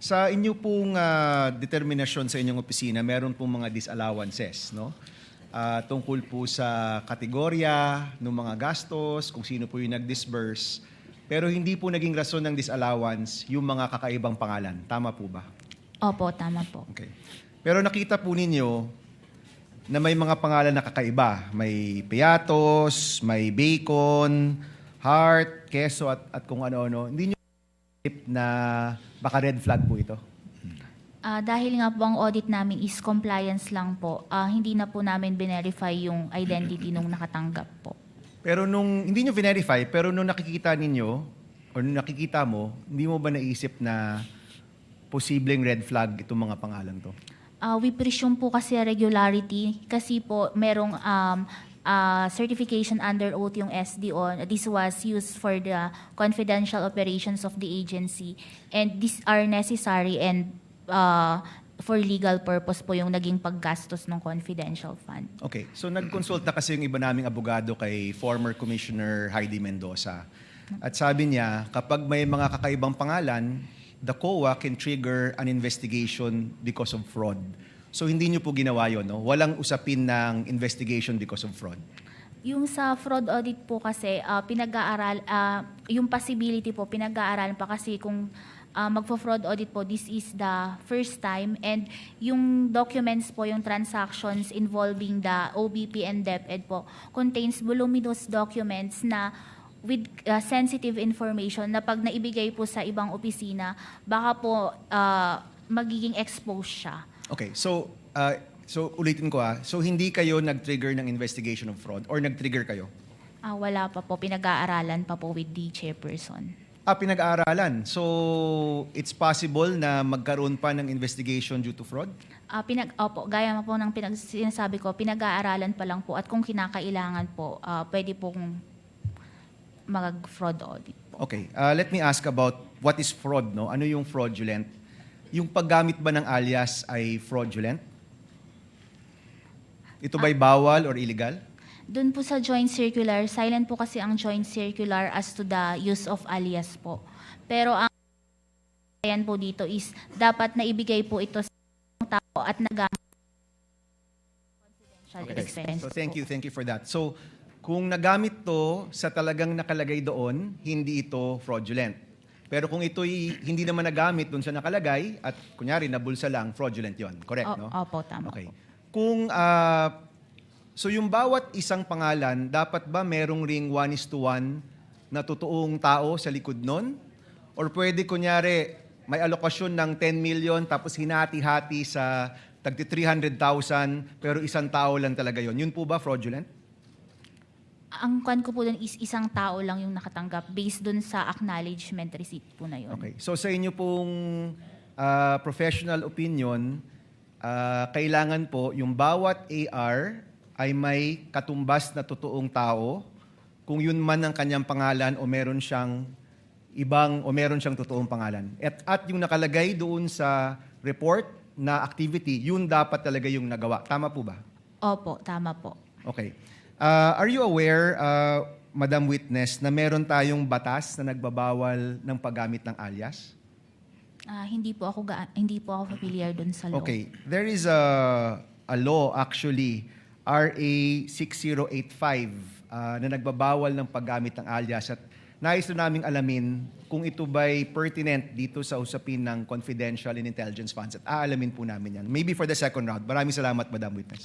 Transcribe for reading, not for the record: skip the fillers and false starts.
Sa inyo pong determinasyon sa inyong opisina, meron pong mga disallowances, no? Tungkol po sa kategorya ng mga gastos, kung sino po yung nag-disburse. Pero hindi po naging rason ng disallowance yung mga kakaibang pangalan. Tama po ba? Opo, tama po. Okay. Pero nakita po ninyo na may mga pangalan na kakaiba. May Piatos, may Bacon, Heart, Queso at kung ano-ano. Hindi nyo isip na baka red flag po ito? Dahil nga po ang audit namin is compliance lang po, hindi na po namin verify yung identity nung nakatanggap po. Pero hindi nyo verify, pero nung nakikita ninyo, or nung nakikita mo, hindi mo ba naisip na posibleng red flag itong mga pangalan to? We presume po kasi regularity kasi po merong certification under oath yung SDO. This was used for the confidential operations of the agency and these are necessary and for legal purpose po yung naging paggastos ng confidential fund. Okay, so nag-consult na kasi yung iba naming abogado kay former Commissioner Heidi Mendoza. At sabi niya, kapag may mga kakaibang pangalan, the COA can trigger an investigation because of fraud. So hindi niyo po ginawa yun, no? Walang usapin ng investigation because of fraud. Yung sa fraud audit po kasi, yung possibility po, pinag-aaralan pa kasi kung magpo-fraud audit po, this is the first time and yung documents po, yung transactions involving the OBP and DepEd po, contains voluminous documents na with sensitive information na pag naibigay po sa ibang opisina, baka po magiging exposed siya. Okay, so ulitin ko so hindi kayo nag-trigger ng investigation of fraud or nag-trigger kayo? Wala pa po, pinag-aaralan pa po with the chairperson. Pinag-aaralan. So, it's possible na magkaroon pa ng investigation due to fraud? Opo, gaya po ng sinasabi ko, pinag-aaralan pa lang po at kung kinakailangan po, pwede pong mag-fraud audit po. Okay, let me ask about what is fraud, no? Ano yung fraudulent? Yung paggamit ba ng alias ay fraudulent? Ito ba'y bawal or illegal? Doon po sa joint circular, silent po kasi ang joint circular as to the use of alias po. Pero ang ayan po dito is dapat na ibigay po ito sa tao at nagamit confidential expense. So thank you for that. So kung nagamit to sa talagang nakalagay doon, hindi ito fraudulent. Pero kung ito'y hindi naman nagamit doon sa nakalagay at kunyari nabulsa lang, fraudulent 'yon. Correct, no? Opo, tama Okay. po. Kung so yung bawat isang pangalan, dapat ba merong ring 1:1 na totoong tao sa likod nun? Or pwede kunyari may alokasyon ng 10 million tapos hinati-hati sa tagti 300,000 pero isang tao lang talaga yon. Yun po ba fraudulent? Ang kwan ko po doon is isang tao lang yung nakatanggap based doon sa acknowledgement receipt po na yun. Okay. So sa inyo pong professional opinion, kailangan po yung bawat AR ay may katumbas na totoong tao, kung yun man ang kanyang pangalan o meron siyang meron siyang totoong pangalan. At yung nakalagay doon sa report na activity, yun dapat talaga yung nagawa. Tama po ba? Opo, tama po. Okay. Are you aware, Madam Witness, na meron tayong batas na nagbabawal ng paggamit ng alias? Hindi po ako familiar doon sa law. Okay. There is a law actually, RA 6085, na nagbabawal ng paggamit ng alias at nais na naming alamin kung ito ba'y pertinent dito sa usapin ng confidential and intelligence funds at aalamin po namin yan. Maybe for the second round. Maraming salamat, Madam Witness.